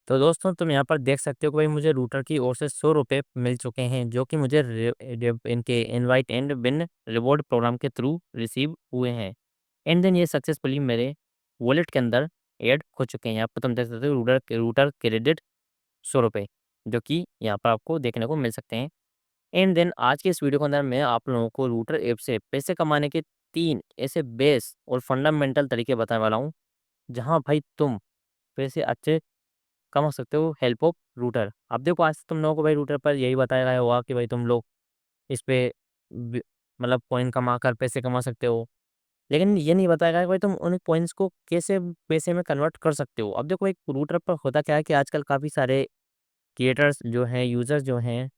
तो दोस्तों तुम यहाँ पर देख सकते हो कि भाई मुझे रूटर की ओर से 100 रुपये मिल चुके हैं, जो कि मुझे इनके invite and win reward program के थ्रू रिसीव हुए हैं। एंड देन ये सक्सेसफुली मेरे वॉलेट के अंदर ऐड हो चुके हैं। यहाँ पर तुम देख सकते हो रूटर रूटर क्रेडिट 100 रुपये, जो कि यहाँ पर आपको देखने को मिल सकते हैं। एंड देन आज के इस वीडियो के अंदर मैं आप लोगों को रूटर ऐप से पैसे कमाने के 3 ऐसे बेस और फंडामेंटल तरीके बताने वाला हूँ, जहाँ भाई तुम पैसे अच्छे कमा सकते हो हेल्प ऑफ रूटर। अब देखो आज तुम लोगों को भाई रूटर पर यही बताया गया होगा कि भाई तुम लोग इस पे मतलब कॉइन कमा कर पैसे कमा सकते हो, लेकिन ये नहीं बताया गया कि भाई तुम उन कॉइन्स को कैसे पैसे में कन्वर्ट कर सकते हो। अब देखो एक रूटर पर होता क्या है कि आजकल काफ़ी सारे क्रिएटर्स जो हैं, यूज़र्स जो हैं,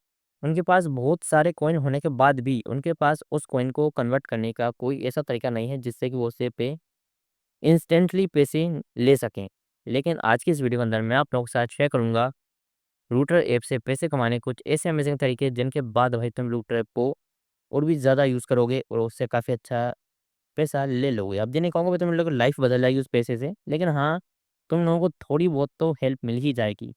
उनके पास बहुत सारे कॉइन होने के बाद भी उनके पास उस कॉइन को कन्वर्ट करने का कोई ऐसा तरीका नहीं है जिससे कि वो उससे पे इंस्टेंटली पैसे ले सकें। लेकिन आज की इस वीडियो के अंदर मैं आप लोगों के साथ शेयर करूँगा रूटर ऐप से पैसे कमाने के कुछ ऐसे अमेजिंग तरीके, जिनके बाद भाई तुम रूटर ऐप को और भी ज़्यादा यूज़ करोगे और उससे काफ़ी अच्छा पैसा ले लोगे। अब ये नहीं कहूँगा भाई तुम लोगों की लाइफ बदल जाएगी उस पैसे से, लेकिन हाँ, तुम लोगों को थोड़ी बहुत तो हेल्प मिल ही जाएगी।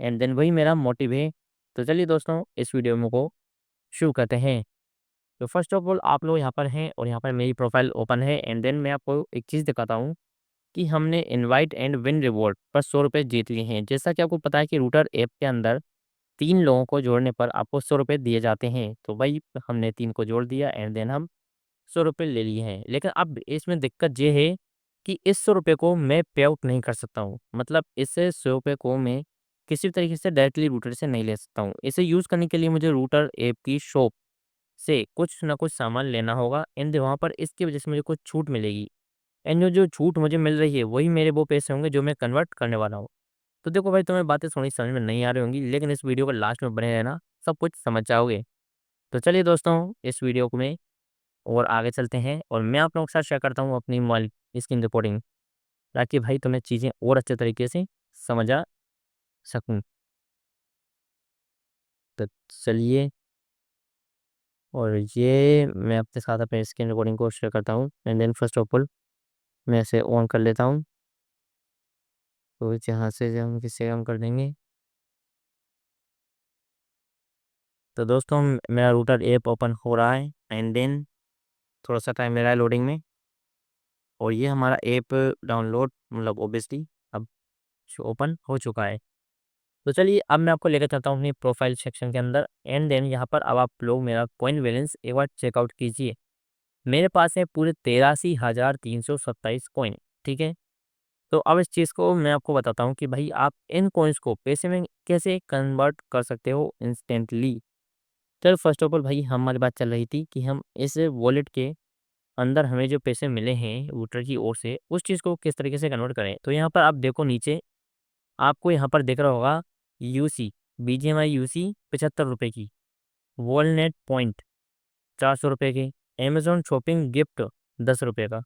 एंड देन वही मेरा मोटिव है। तो चलिए दोस्तों इस वीडियो में को शुरू करते हैं। तो फर्स्ट ऑफ ऑल आप लोग यहाँ पर हैं और यहाँ पर मेरी प्रोफाइल ओपन है। एंड देन मैं आपको एक चीज़ दिखाता हूँ कि हमने इनवाइट एंड विन रिवॉर्ड पर 100 रुपये जीत लिए हैं। जैसा कि आपको पता है कि रूटर ऐप के अंदर 3 लोगों को जोड़ने पर आपको 100 रुपये दिए जाते हैं। तो भाई हमने 3 को जोड़ दिया एंड देन हम 100 रुपये ले लिए हैं। लेकिन अब इसमें दिक्कत ये है कि इस 100 रुपये को मैं पे आउट नहीं कर सकता हूँ। मतलब इस 100 रुपये को मैं किसी भी तरीके से डायरेक्टली रूटर से नहीं ले सकता हूँ। इसे यूज़ करने के लिए मुझे रूटर ऐप की शॉप से कुछ ना कुछ सामान लेना होगा एंड वहाँ पर इसकी वजह से मुझे कुछ छूट मिलेगी। एंड जो जो छूट मुझे मिल रही है वही मेरे वो पैसे होंगे जो मैं कन्वर्ट करने वाला हूँ। तो देखो भाई तुम्हें बातें थोड़ी समझ में नहीं आ रही होंगी, लेकिन इस वीडियो को लास्ट में बने रहना, सब कुछ समझ जाओगे। तो चलिए दोस्तों इस वीडियो को में और आगे चलते हैं और मैं आप लोगों के साथ शेयर करता हूँ अपनी मोबाइल स्क्रीन रिकॉर्डिंग, ताकि भाई तुम्हें चीज़ें और अच्छे तरीके से समझ आ सकूँ। तो चलिए, और ये मैं अपने साथ अपने स्क्रीन रिकॉर्डिंग को शेयर करता हूँ and then first of all मैं इसे ऑन कर लेता हूँ। तो यहाँ से जो हम किससे काम कर देंगे। तो दोस्तों मेरा रूटर ऐप ओपन हो रहा है एंड देन थोड़ा सा टाइम ले रहा है लोडिंग में, और ये हमारा ऐप डाउनलोड मतलब ओबियसली अब ओपन हो चुका है। तो चलिए अब मैं आपको लेकर चलता हूँ अपनी प्रोफाइल सेक्शन के अंदर एंड देन यहाँ पर अब आप लोग मेरा कॉइन बैलेंस एक बार चेकआउट कीजिए। मेरे पास है पूरे 83,327 कॉइन। ठीक है, तो अब इस चीज़ को मैं आपको बताता हूँ कि भाई आप इन कॉइन्स को पैसे में कैसे कन्वर्ट कर सकते हो इंस्टेंटली। चल फर्स्ट ऑफ ऑल भाई हमारी बात चल रही थी कि हम इस वॉलेट के अंदर हमें जो पैसे मिले हैं रूटर की ओर से उस चीज़ को किस तरीके से कन्वर्ट करें। तो यहाँ पर आप देखो नीचे आपको यहाँ पर दिख रहा होगा यूसी BGMI यूसी 75 रुपये की, वॉलनेट पॉइंट 400 रुपये के, अमेजोन शॉपिंग गिफ्ट 10 रुपये का,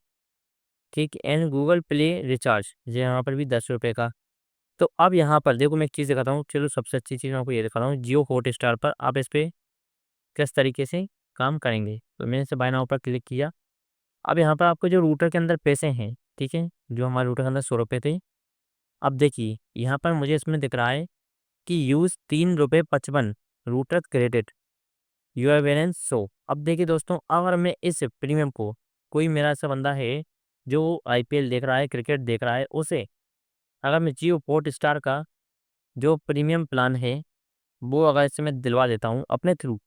ठीक, एंड गूगल प्ले रिचार्ज ये यहाँ पर भी 10 रुपये का। तो अब यहाँ पर देखो मैं एक चीज़ दिखाता हूँ, चलो सबसे अच्छी चीज़ मैं आपको ये दिखाता हूँ, जियो हॉट स्टार पर आप इस पर किस तरीके से काम करेंगे। तो मैंने इसे बाय नाउ पर क्लिक किया। अब यहाँ पर आपको जो रूटर के अंदर पैसे हैं, ठीक है, जो हमारे रूटर के अंदर 100 रुपये थे, अब देखिए यहाँ पर मुझे इसमें दिख रहा है कि यूज़ 3 रुपये 55 router credit your balance show. अब देखिए दोस्तों अगर मैं इस प्रीमियम को, कोई मेरा ऐसा बंदा है जो आईपीएल देख रहा है, क्रिकेट देख रहा है, उसे अगर मैं जियो हॉट स्टार का जो प्रीमियम प्लान है वो अगर इससे मैं दिलवा देता हूँ अपने थ्रू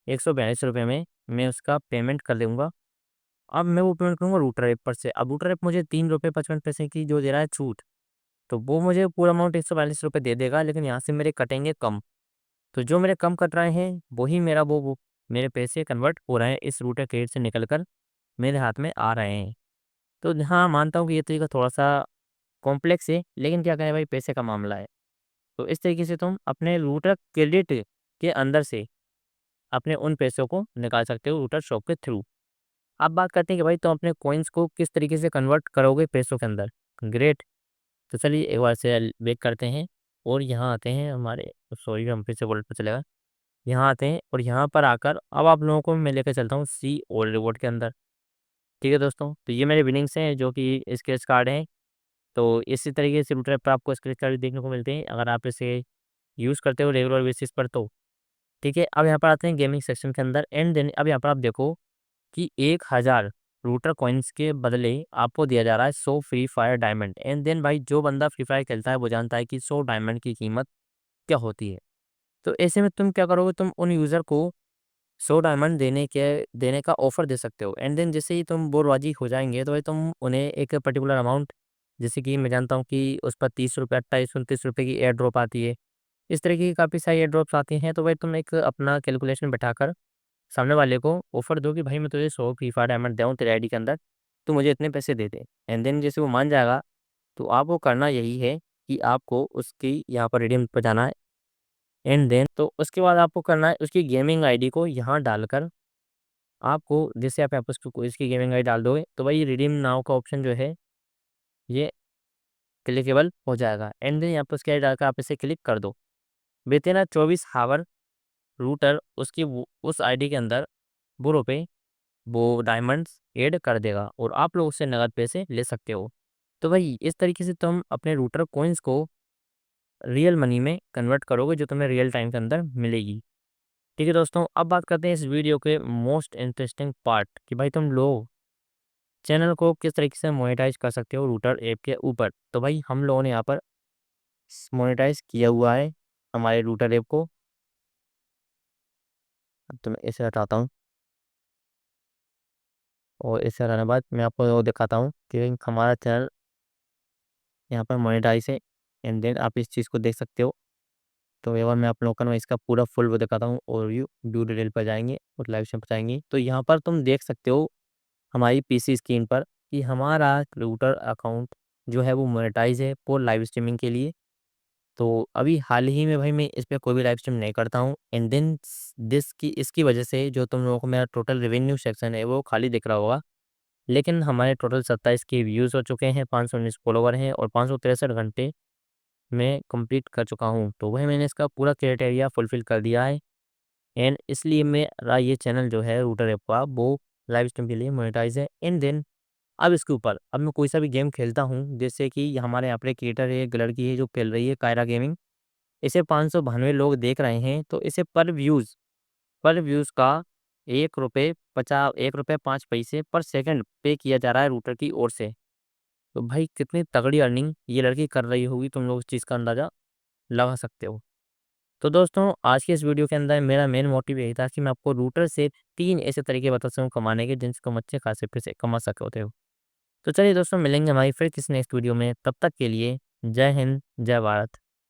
142 रुपये में, मैं उसका पेमेंट कर दूँगा। अब मैं वो पेमेंट करूँगा रूटर ऐप पर से। अब रूटर ऐप मुझे 3 रुपये 55 पैसे की जो दे रहा है छूट, तो वो मुझे पूरा अमाउंट 142 रुपये दे देगा, लेकिन यहाँ से मेरे कटेंगे कम। तो जो मेरे कम कट रहे हैं वही मेरा वो मेरे पैसे कन्वर्ट हो रहे हैं इस रूटर क्रेडिट से निकल कर मेरे हाथ में आ रहे हैं। तो हाँ मानता हूँ कि ये तरीका थोड़ा सा कॉम्प्लेक्स है, लेकिन क्या करें भाई पैसे का मामला है। तो इस तरीके से तुम अपने रूटर क्रेडिट के अंदर से अपने उन पैसों को निकाल सकते हो रूटर शॉप के थ्रू। अब बात करते हैं कि भाई तुम अपने कॉइन्स को किस तरीके से कन्वर्ट करोगे पैसों के अंदर। ग्रेट। तो चलिए एक बार से बैक करते हैं और यहाँ आते हैं हमारे, सॉरी हम फिर से वॉलेट पर चलेगा, यहाँ आते हैं और यहाँ पर आकर अब आप लोगों को मैं लेकर चलता हूँ सी और रिवॉर्ड के अंदर। ठीक है दोस्तों, तो ये मेरे विनिंग्स हैं जो कि स्क्रैच कार्ड हैं तो इसी तरीके से रूटर ऐप पर आपको स्क्रैच कार्ड देखने को मिलते हैं अगर आप इसे यूज़ करते हो रेगुलर बेसिस पर तो। ठीक है, अब यहाँ पर आते हैं गेमिंग सेक्शन के अंदर एंड देन अब यहाँ पर आप देखो कि 1000 रूटर कॉइन्स के बदले आपको दिया जा रहा है 100 Free Fire diamond and then भाई जो बंदा फ्री फायर खेलता है वो जानता है कि 100 डायमंड की कीमत क्या होती है। तो ऐसे में तुम क्या करोगे, तुम उन यूज़र को 100 डायमंड देने का ऑफ़र दे सकते हो एंड देन जैसे ही तुम बोलबाजी हो जाएँगे तो भाई तुम उन्हें एक पर्टिकुलर अमाउंट, जैसे कि मैं जानता हूँ कि उस पर ₹30 ₹28-29 की एयर ड्रॉप आती है। इस तरह की काफ़ी सारी एयर ड्रॉप्स आती हैं, तो भाई तुम एक अपना कैलकुलेशन बैठाकर सामने वाले को ऑफ़र दो कि भाई मैं तुझे 100 फ्री फायर डायमंड दूँ तेरे आईडी के अंदर, तू मुझे इतने पैसे दे दे। एंड देन जैसे वो मान जाएगा, तो आपको करना यही है कि आपको उसकी यहाँ पर रिडीम पे जाना है एंड देन तो उसके बाद आपको करना है उसकी गेमिंग आईडी को यहाँ डालकर आपको जैसे आप यहाँ पे उसको इसकी गेमिंग आईडी डाल दोगे, तो भाई रिडीम नाउ का ऑप्शन जो है, ये क्लिकेबल हो जाएगा एंड देन यहाँ पे उसकी आईडी डालकर आप इसे क्लिक कर दो। विथिन अ 24 हावर रूटर उसकी वो उस आईडी के अंदर बुरो पे वो डायमंड्स ऐड कर देगा और आप लोग उससे नगद पैसे ले सकते हो। तो भाई इस तरीके से तुम अपने रूटर कॉइन्स को रियल मनी में कन्वर्ट करोगे जो तुम्हें रियल टाइम के अंदर मिलेगी। ठीक है दोस्तों, अब बात करते हैं इस वीडियो के मोस्ट इंटरेस्टिंग पार्ट कि भाई तुम लोग चैनल को किस तरीके से मोनेटाइज कर सकते हो रूटर ऐप के ऊपर। तो भाई हम लोगों ने यहाँ पर मोनेटाइज किया हुआ है हमारे रूटर ऐप को। अब तो मैं इसे हटाता हूँ और इसे हटाने के बाद मैं आपको वो दिखाता हूँ कि हमारा चैनल यहाँ पर मोनेटाइज है एंड देन आप इस चीज़ को देख सकते हो। तो एक बार मैं आप लोगों को ना इसका पूरा फुल वो दिखाता हूँ और व्यू डिटेल पर जाएंगे और लाइव स्ट्रीम पर जाएंगे, तो यहाँ पर तुम देख सकते हो हमारी पीसी स्क्रीन पर कि हमारा रूटर अकाउंट जो है वो मोनेटाइज है फॉर लाइव स्ट्रीमिंग के लिए। तो अभी हाल ही में भाई मैं इस पे कोई भी लाइव स्ट्रीम नहीं करता हूँ एंड देन दिस की इसकी वजह से जो तुम लोगों को मेरा टोटल रेवेन्यू सेक्शन है वो खाली दिख रहा होगा, लेकिन हमारे टोटल 27 के व्यूज़ हो चुके हैं, 519 फॉलोवर हैं और 563 घंटे मैं कंप्लीट कर चुका हूँ। तो वह मैंने इसका पूरा क्राइटेरिया फुलफ़िल कर दिया है एंड इसलिए मेरा ये चैनल जो है रूटर ऐप का वो लाइव स्ट्रीम के लिए मोनेटाइज़ है एंड देन अब इसके ऊपर अब मैं कोई सा भी गेम खेलता हूँ, जैसे कि हमारे यहाँ पे क्रिएटर है, एक लड़की है जो खेल रही है कायरा गेमिंग, इसे 592 लोग देख रहे हैं, तो इसे पर व्यूज़ का ₹1 5 पैसे पर सेकंड पे किया जा रहा है रूटर की ओर से। तो भाई कितनी तगड़ी अर्निंग ये लड़की कर रही होगी, तुम लोग इस चीज़ का अंदाज़ा लगा सकते हो। तो दोस्तों आज की इस वीडियो के अंदर मेरा मेन मोटिव यही था कि मैं आपको रूटर से 3 ऐसे तरीके बता सकूँ कमाने के जिनसे तुम अच्छे खासे पैसे कमा सकते हो। तो चलिए दोस्तों मिलेंगे हमारी फिर किसी नेक्स्ट वीडियो में, तब तक के लिए जय हिंद, जय भारत।